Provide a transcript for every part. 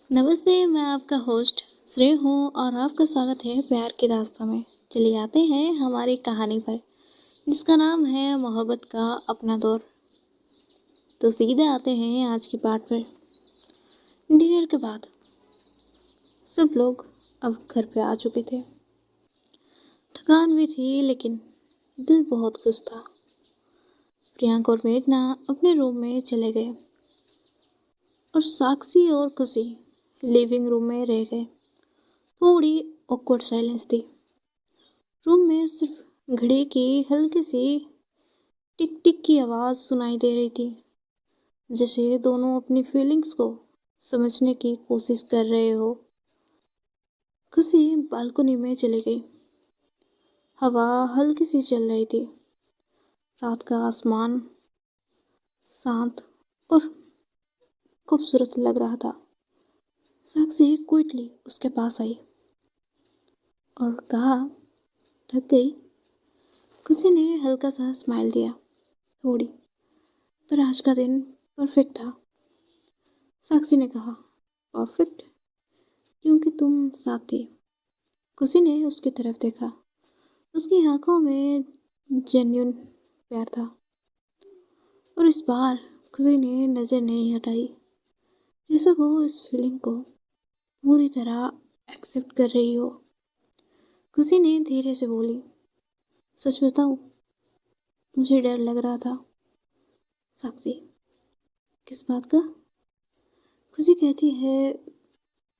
नमस्ते, मैं आपका होस्ट श्रेय हूँ और आपका स्वागत है प्यार की दास्तां में। चलिए आते हैं हमारी कहानी पर, जिसका नाम है मोहब्बत का अपना दौर। तो सीधे आते हैं आज की पार्ट पर। डिनर के बाद सब लोग अब घर पे आ चुके थे। थकान भी थी लेकिन दिल बहुत खुश था। प्रियंका और मेघना अपने रूम में चले गए और साक्षी और खुशी लिविंग रूम में रह गए। थोड़ी ऑकवर्ड साइलेंस थी। रूम में सिर्फ घड़ी की हल्की सी टिक टिक की आवाज़ सुनाई दे रही थी, जैसे दोनों अपनी फीलिंग्स को समझने की कोशिश कर रहे हो। खुशी बालकनी में चली गई। हवा हल्की सी चल रही थी। रात का आसमान शांत और खूबसूरत लग रहा था। साक्षी क्विकली उसके पास आई और कहा, थक गई? खुशी ने हल्का सा स्माइल दिया। थोड़ी, पर आज का दिन परफेक्ट था। साक्षी ने कहा, परफेक्ट? क्योंकि तुम साथ थी। खुशी ने उसकी तरफ देखा। उसकी आंखों में जेन्युइन प्यार था और इस बार खुशी ने नजर नहीं हटाई, जैसे वो इस फीलिंग को पूरी तरह एक्सेप्ट कर रही हो। खुशी ने धीरे से बोली, सच बताऊं, मुझे डर लग रहा था। साक्षी, किस बात का? खुशी कहती है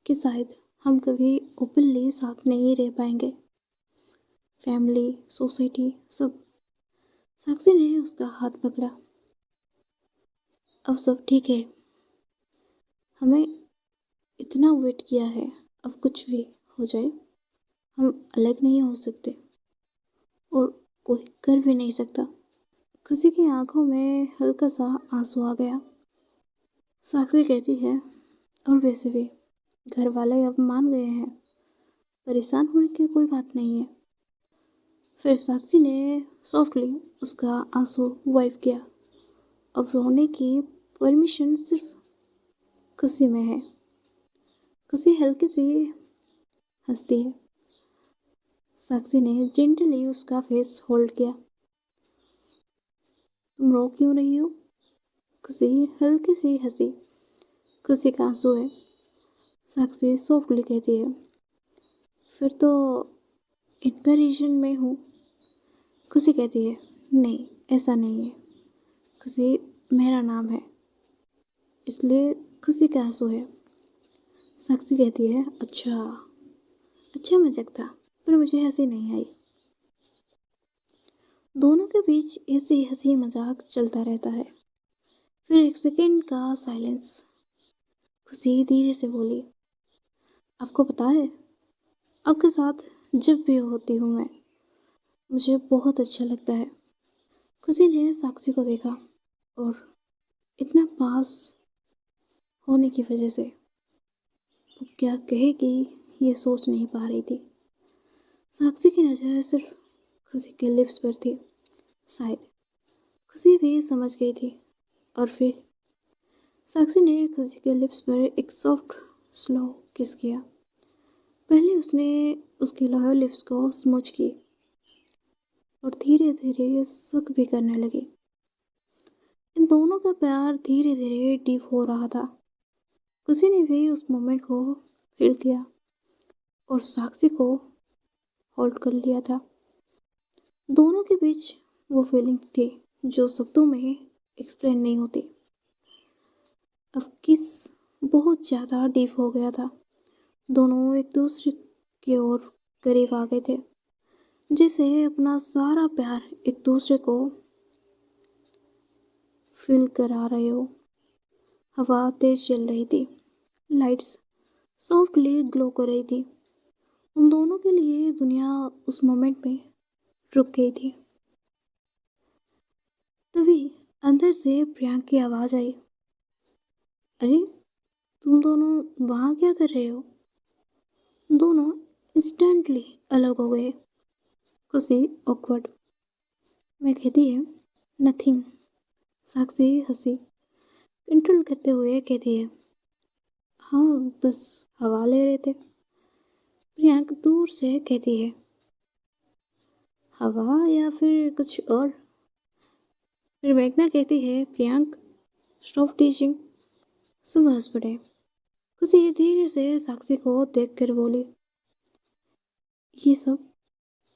कि शायद हम कभी ओपनली साथ नहीं रह पाएंगे। फैमिली, सोसाइटी, सब। साक्षी ने उसका हाथ पकड़ा। अब सब ठीक है। हमें इतना वेट किया है, अब कुछ भी हो जाए हम अलग नहीं हो सकते और कोई कर भी नहीं सकता। खुशी की आंखों में हल्का सा आंसू आ गया। साक्षी कहती है, और वैसे भी घर वाले अब मान गए हैं, परेशान होने की कोई बात नहीं है। फिर साक्षी ने सॉफ्टली उसका आंसू वाइप किया। अब रोने की परमिशन सिर्फ खुशी में है। खुशी हल्की सी हंसती है। साक्षी ने जेंटली उसका फेस होल्ड किया। तुम रो क्यों रही हो? खुशी हल्की सी हंसी। खुशी का आंसू है। साक्षी सॉफ्टली कहती है, फिर तो इनकरेशन में हूँ। खुशी कहती है, नहीं ऐसा नहीं है। खुशी मेरा नाम है, इसलिए खुशी का आंसू है। साक्षी कहती है, अच्छा अच्छा मजाक था, पर मुझे हंसी नहीं आई। दोनों के बीच ऐसे ही हंसी मजाक चलता रहता है। फिर एक सेकंड का साइलेंस। खुशी धीरे से बोली, आपको पता है, आपके साथ जब भी होती हूँ मैं, मुझे बहुत अच्छा लगता है। खुशी ने साक्षी को देखा और इतना पास होने की वजह से वो क्या कहेगी ये सोच नहीं पा रही थी। साक्षी की नज़र सिर्फ खुशी के लिप्स पर थी। शायद खुशी भी समझ गई थी। और फिर साक्षी ने खुशी के लिप्स पर एक सॉफ्ट स्लो किस किया। पहले उसने उसके लोअर लिप्स को स्मूच की और धीरे धीरे सुख भी करने लगी। इन दोनों का प्यार धीरे धीरे डीप हो रहा था। खुशी ने भी उस मोमेंट को फील किया और साक्षी को होल्ड कर लिया था। दोनों के बीच वो फीलिंग थी जो शब्दों में एक्सप्लेन नहीं होती। अब किस बहुत ज़्यादा डीप हो गया था। दोनों एक दूसरे की ओर करीब आ गए थे, जैसे अपना सारा प्यार एक दूसरे को फील करा रहे हो। हवा तेज चल रही थी। लाइट्स सॉफ्टली ग्लो कर रही थी। उन दोनों के लिए दुनिया उस मोमेंट में रुक गई थी। तभी अंदर से प्रियांक की आवाज़ आई, अरे तुम दोनों वहाँ क्या कर रहे हो? दोनों इंस्टेंटली अलग हो गए। खुशी ऑकवर्ड में कहती है, नथिंग। साक्षी हंसी कंट्रोल करते हुए कहती है, हाँ, बस हवा ले रहे थे। प्रियांक दूर से कहती है, हवा या फिर कुछ और? फिर मेघना कहती है, प्रियांक स्टॉप टीचिंग। सुबह हंस पड़े। खुशी धीरे से साक्षी को देखकर बोली, ये सब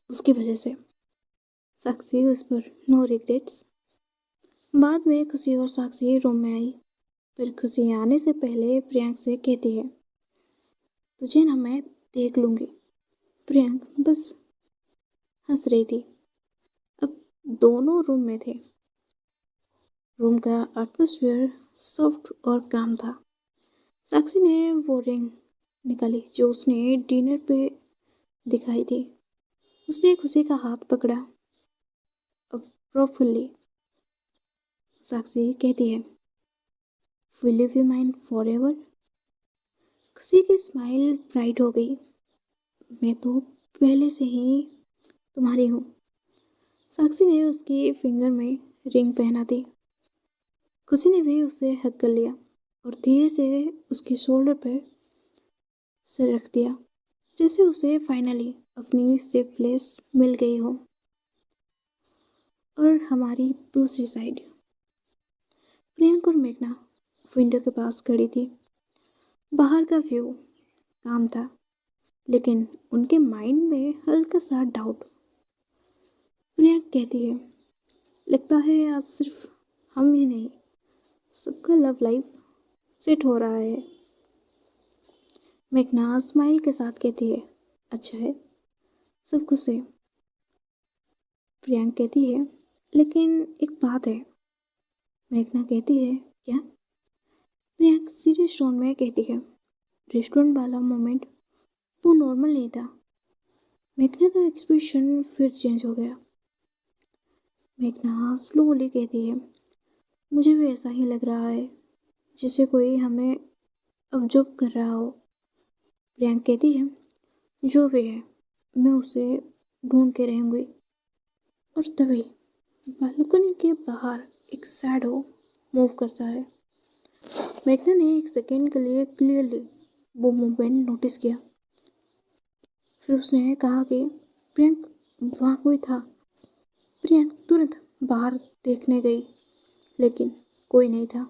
उसकी वजह से। साक्षी उस पर नो रिग्रेट्स। बाद में खुशी और साक्षी रूम में आई। फिर खुशी आने से पहले प्रियांक से कहती है, तुझे ना मैं देख लूंगी। प्रियांक बस हंस रही थी। अब दोनों रूम में थे। रूम का एटमॉस्फेयर सॉफ्ट और काम था। साक्षी ने वो रिंग निकाली जो उसने डिनर पे दिखाई थी। उसने खुशी का हाथ पकड़ा। अब प्रॉपरली। साक्षी कहती है, will you be mine for ever? खुशी की स्माइल ब्राइट हो गई। मैं तो पहले से ही तुम्हारी हूँ। साक्षी ने उसकी फिंगर में रिंग पहना दी। खुशी ने भी उसे हक कर लिया और धीरे से उसके शोल्डर पर सिर रख दिया, जैसे उसे फाइनली अपनी सेफ प्लेस मिल गई हो। और हमारी दूसरी साइड, प्रियंक और मेघना विंडो के पास खड़ी थी। बाहर का व्यू काम था, लेकिन उनके माइंड में हल्का सा डाउट। प्रियंक कहती है, लगता है आज सिर्फ हम ही नहीं, सबका लव लाइफ सेट हो रहा है। मेघना स्माइल के साथ कहती है, अच्छा है, सब खुश है। प्रियंक कहती है, लेकिन एक बात है। मेघना कहती है, क्या? प्रियंक सीरियस टोन में कहती है, रेस्टोरेंट वाला मोमेंट वो नॉर्मल नहीं था। मेघना का एक्सप्रेशन फिर चेंज हो गया। मेघना स्लोली कहती है, मुझे भी ऐसा ही लग रहा है, जैसे कोई हमें ऑब्जर्व कर रहा हो। प्रियंक कहती है, जो भी है मैं उसे ढूंढ के रहूंगी। और तभी बालकनी के बाहर एक शैडो मूव करता है। मेघना ने एक सेकेंड के लिए क्लियरली वो मूवमेंट नोटिस किया। फिर उसने कहा कि प्रियंक, वहाँ कोई था। प्रियंक तुरंत बाहर देखने गई, लेकिन कोई नहीं था,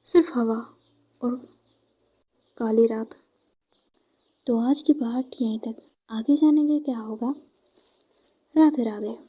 सिर्फ हवा और काली रात। तो आज की पार्ट यहीं तक। आगे जानेंगे क्या होगा। राधे राधे।